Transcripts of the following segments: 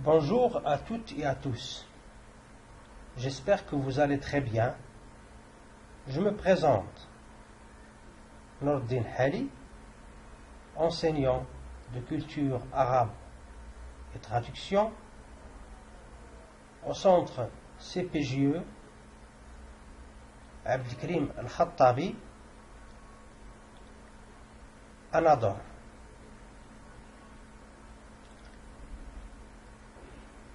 Bonjour à toutes et à tous. J'espère que vous allez très bien. Je me présente, Nordin Hali, enseignant de culture arabe et traduction au centre CPJE Abdelkrim Al-Khattabi à Nador.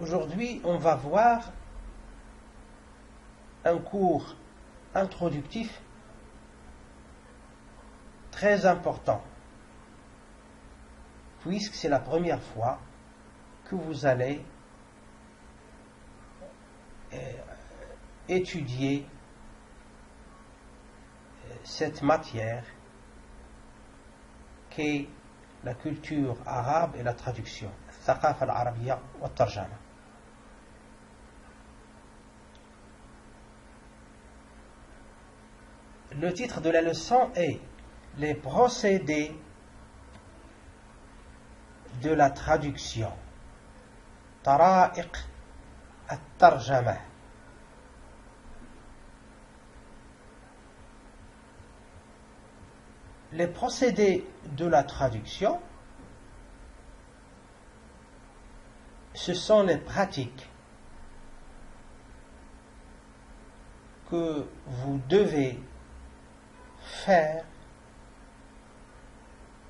Aujourd'hui, on va voir un cours introductif très important, puisque c'est la première fois que vous allez étudier cette matière qu'est la culture arabe et la traduction, الثقافة العربية والترجمة. Le titre de la leçon est les procédés de la traduction. طرائق الترجمة. Les procédés de la traduction, ce sont les pratiques que vous devez faire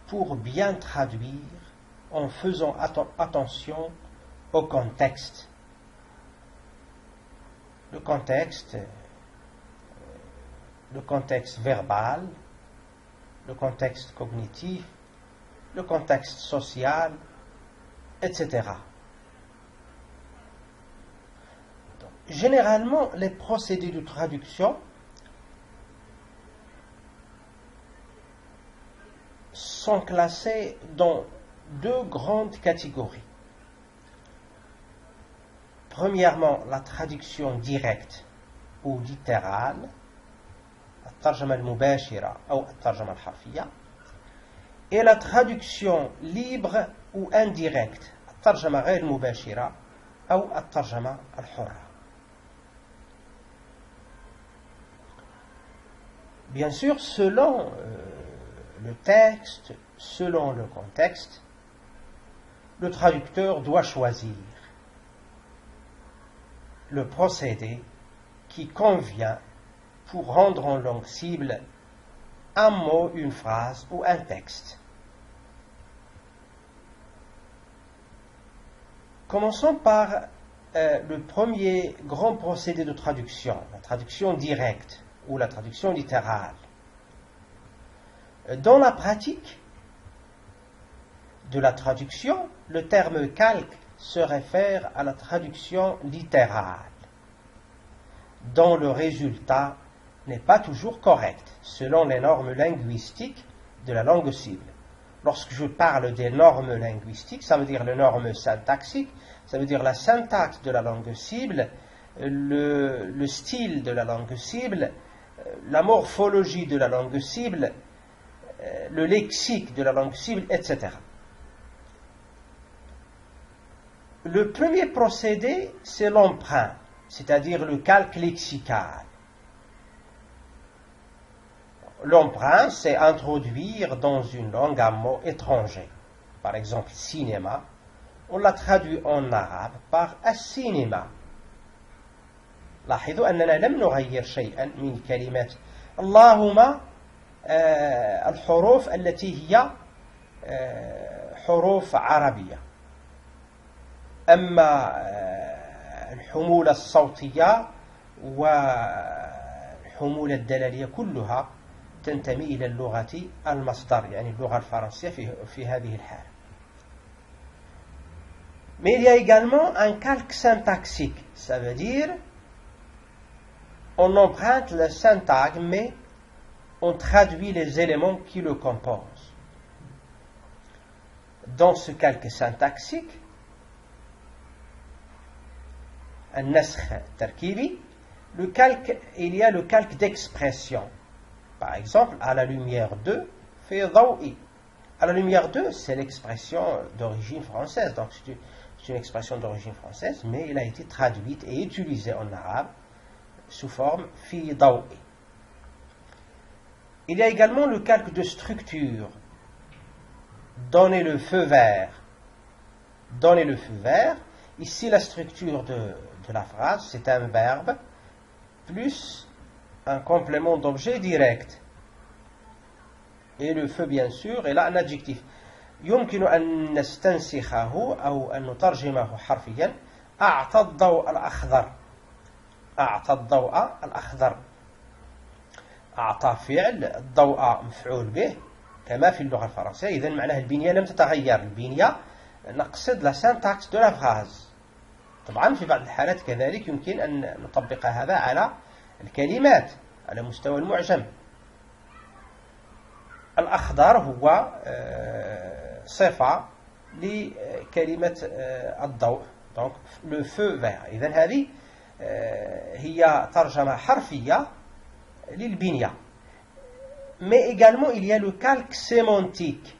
pour bien traduire en faisant attention au contexte. Le contexte verbal, le contexte cognitif, le contexte social, etc. Donc, généralement, les procédés de traduction sont classés dans deux grandes catégories. Premièrement, la traduction directe ou littérale, الترجمة المباشرة أو الترجمة الحرفية, et la traduction libre ou indirecte, الترجمة غير مباشرة أو الترجمة الحرة. Bien sûr, selon le texte, selon le contexte, le traducteur doit choisir le procédé qui convient pour rendre en langue cible un mot, une phrase ou un texte. Commençons par le premier grand procédé de traduction, la traduction directe ou la traduction littérale. Dans la pratique de la traduction, le terme calque se réfère à la traduction littérale, dont le résultat n'est pas toujours correct, selon les normes linguistiques de la langue cible. Lorsque je parle des normes linguistiques, ça veut dire les normes syntaxiques, ça veut dire la syntaxe de la langue cible, le style de la langue cible, la morphologie de la langue cible, le lexique de la langue cible, etc. Le premier procédé, c'est l'emprunt, c'est-à-dire le calque lexical. L'emprunt, c'est introduire dans une langue un mot étranger. Par exemple, cinéma, on l'a traduit en arabe par السينما. لاحظوا أننا لم نغير شيئا من كلمة اللهم الحروف التي هي حروف عربية. أما الحمولة الصوتية والحمولة الدلالية كلها تنتمي إلى اللغة المصدر، يعني اللغة الفرنسية في هذه الحالة. Mais il y a également un calque syntaxique, ça veut dire on emprunte le syntaxe, mais on traduit les éléments qui le composent. Dans ce calque syntaxique, النسخ التركيبي, il y a le calque d'expression. Par exemple, à la lumière de, fait ضوئي. À la lumière de, c'est l'expression d'origine française. Donc, c'est une expression d'origine française, mais elle a été traduite et utilisée en arabe sous forme fi dawi. Il y a également le calque de structure. Donner le feu vert. Donner le feu vert. Ici, la structure de la phrase, c'est un verbe plus un complément d'objet direct. Et le feu, bien sûr, est là un adjectif. يمكن أن نستنسخه أو أن نترجمه حرفيا أعطى الضوء الأخضر. أعطى الضوء الأخضر. أعطى فعل، الضوء مفعول به كما في اللغة الفرنسية. إذن معناه البنية لم تتغير. البنية نقصد لا سانتاكس دو لا فراز. طبعا في بعض الحالات كذلك يمكن أن نطبق هذا على الكلمات على مستوى المعجم. الأخضر هو صفة لكلمة الضوء، donc le feu vert. إذن هذه هي ترجمة حرفية للبنية. Mais également il y a le calque sémantique.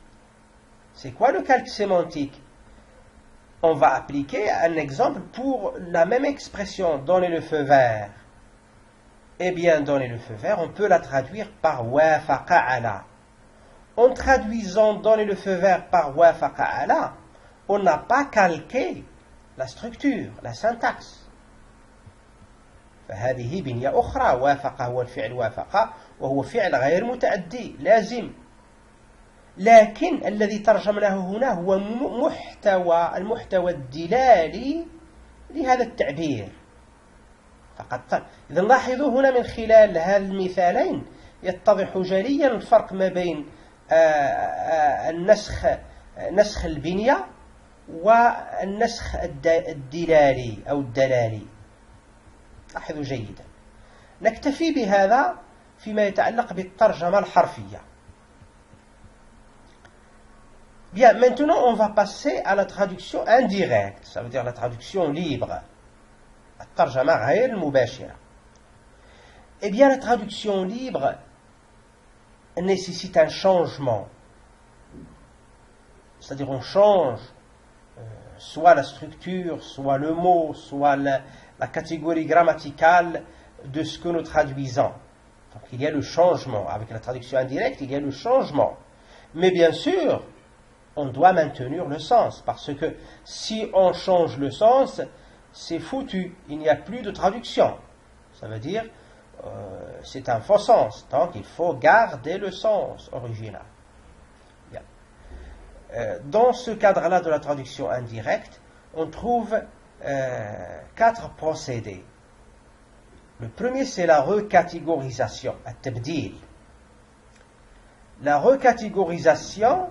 C'est quoi le calque sémantique? On va appliquer un exemple pour la même expression, donner le feu vert. Eh bien, donner le feu vert, on peut la traduire par wafaqa ala. En traduisant donner le feu vert par wafaqa ala, on n'a pas calqué la structure, la syntaxe. فهذه بنية أخرى. وافق هو الفعل وافق، وهو فعل غير متعدي لازم. لكن الذي ترجمناه هنا هو المحتوى الدلالي لهذا التعبير فقط. إذن لاحظوا هنا من خلال هذا المثالين يتضح جليا الفرق ما بين نسخ البنية والنسخ الدلالي أو الدلالي. لاحظوا جيدا. نكتفي بهذا فيما يتعلق بالترجمة الحرفية. Bien, maintenant on va passer à la traduction indirecte, ça veut dire la traduction libre. الترجمة غير المباشرة. Eh bien, la traduction libre nécessite un changement. C'est-à-dire on change soit la structure, soit le mot, soit la catégorie grammaticale de ce que nous traduisons. Donc il y a le changement. Avec la traduction indirecte, il y a le changement. Mais bien sûr, on doit maintenir le sens. Parce que si on change le sens, c'est foutu. Il n'y a plus de traduction. Ça veut dire, c'est un faux sens. Donc il faut garder le sens original. Bien. Dans ce cadre-là de la traduction indirecte, on trouve 4 procédés. Le premier, c'est la recatégorisation, at-tabdil. La recatégorisation,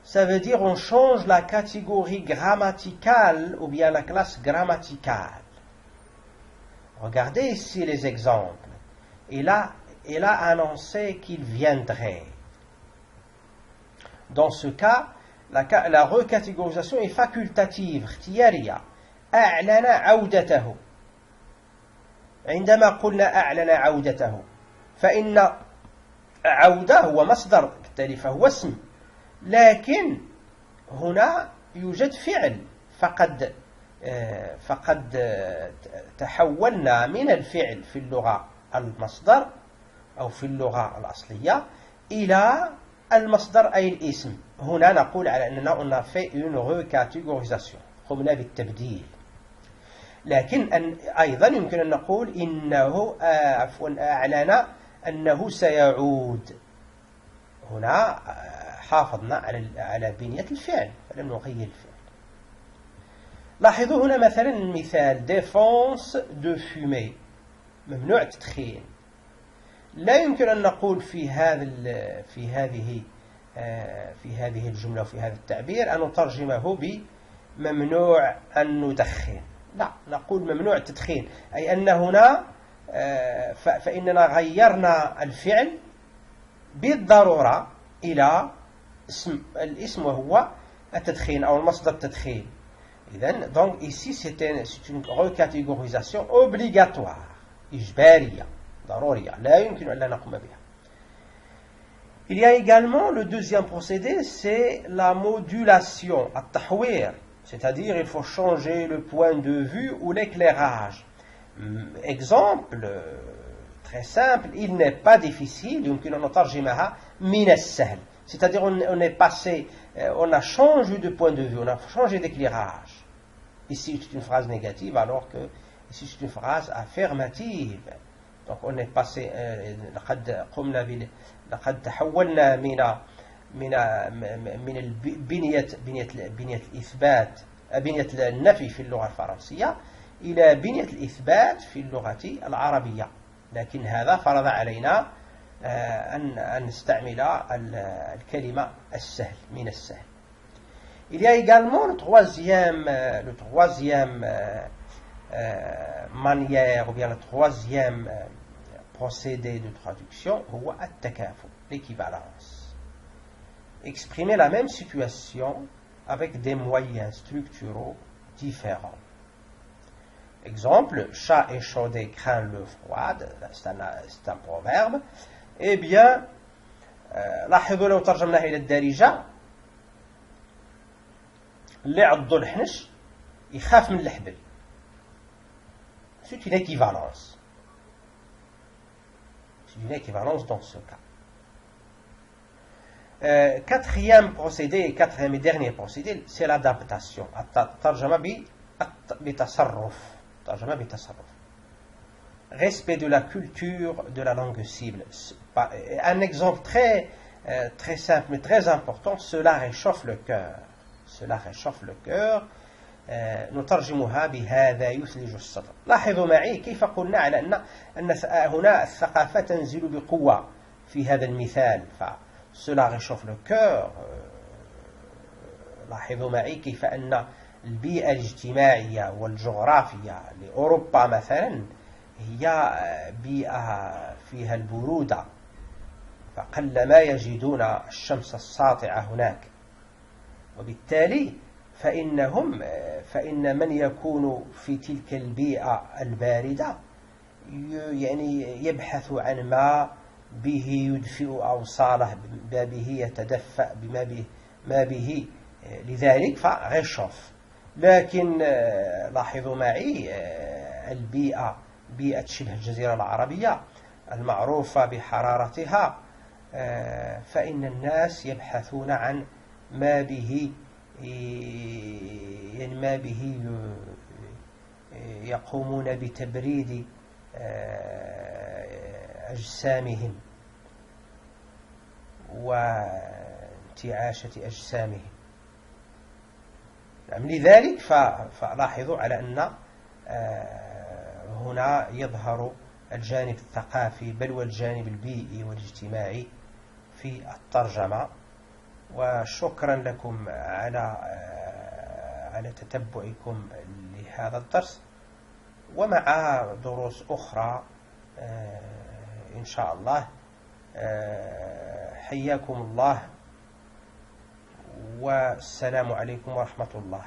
ça veut dire on change la catégorie grammaticale ou bien la classe grammaticale. Regardez ici les exemples. Il a annoncé qu'il viendrait. Dans ce cas, la recatégorisation est facultative, اختيارية. أعلن عودته. عندما قلنا أعلن عودته فإن عودة هو مصدر، بالتالي فهو اسم. لكن هنا يوجد فعل، فقد تحولنا من الفعل في اللغة المصدر أو في اللغة الأصلية إلى المصدر أي الاسم. هنا نقول على أننا fait une recatégorisation، قمنا بالتبديل. لكن أيضا يمكن أن نقول إنه أعلن أنه سيعود. هنا حافظنا على بنية الفعل فلم نغير الفعل. لاحظوا هنا مثلا المثال défense de fumer، ممنوع التدخين. لا يمكن أن نقول في هذه الجملة وفي هذا التعبير أن نترجمه بممنوع أن ندخن. لا، نقول ممنوع التدخين، أي أن هنا فإننا غيرنا الفعل بالضرورة إلى الاسم وهو التدخين أو المصدر التدخين. إذن donc ici c'est une recatégorisation obligatoire، إجبارية ضرورية، لا يمكن أن لا نقوم بها. Il y a également le deuxième procédé, c'est la modulation, التحوير. C'est-à-dire, il faut changer le point de vue ou l'éclairage. Exemple très simple, il n'est pas difficile, c'est-à-dire on est passé, on a changé de point de vue, on a changé d'éclairage. Ici c'est une phrase négative, alors que ici c'est une phrase affirmative. Donc on est passé, لقد تحولنا من بنية الإثبات، بنية النفي في اللغة الفرنسية إلى بنية الإثبات في اللغة العربية، لكن هذا فرض علينا أن نستعمل الكلمة السهل من السهل. Il y a également le troisième manière ou bien le troisième procédé de traduction, هو التكافؤ, l'équivalence. Exprimer la même situation avec des moyens structuraux différents. Exemple, chat échaudé craint l'eau froide, c'est un proverbe. Eh bien, لاحظوا لو ترجمناه إلى الدارجة، اللي عضو الحنش يخاف من الحبل. C'est une équivalence. C'est une équivalence dans ce cas. Quatrième procédé et quatrième et dernier procédé, c'est l'adaptation. الترجمة بتصرف. Respect de la culture de la langue cible. Un exemple très simple mais très important, cela réchauffe le cœur. Cela réchauffe le cœur. نترجمها بهذا يثلج الصدر. لاحظوا معي كيف قلنا على أن هنا الثقافة تنزل بقوة في هذا المثال. cela réchauffe le cœur. لاحظوا معي كيف أن البيئة الاجتماعية والجغرافية لأوروبا مثلا هي بيئة فيها البرودة، فقلما يجدون الشمس الساطعة هناك، وبالتالي فإن من يكون في تلك البيئة الباردة يعني يبحث عن ما به يدفئ أوصاله، ما به يتدفأ، ما به لذلك فغشف. لكن لاحظوا معي بيئة شبه الجزيرة العربية المعروفة بحرارتها، فإن الناس يبحثون عن ما به يقومون بتبريد أجسامهم وانتعاشة أجسامهم. لذلك فلاحظوا على أن هنا يظهر الجانب الثقافي بل والجانب البيئي والاجتماعي في الترجمة. وشكرا لكم على تتبعكم لهذا الدرس، ومع دروس أخرى إن شاء الله. حياكم الله والسلام عليكم ورحمة الله.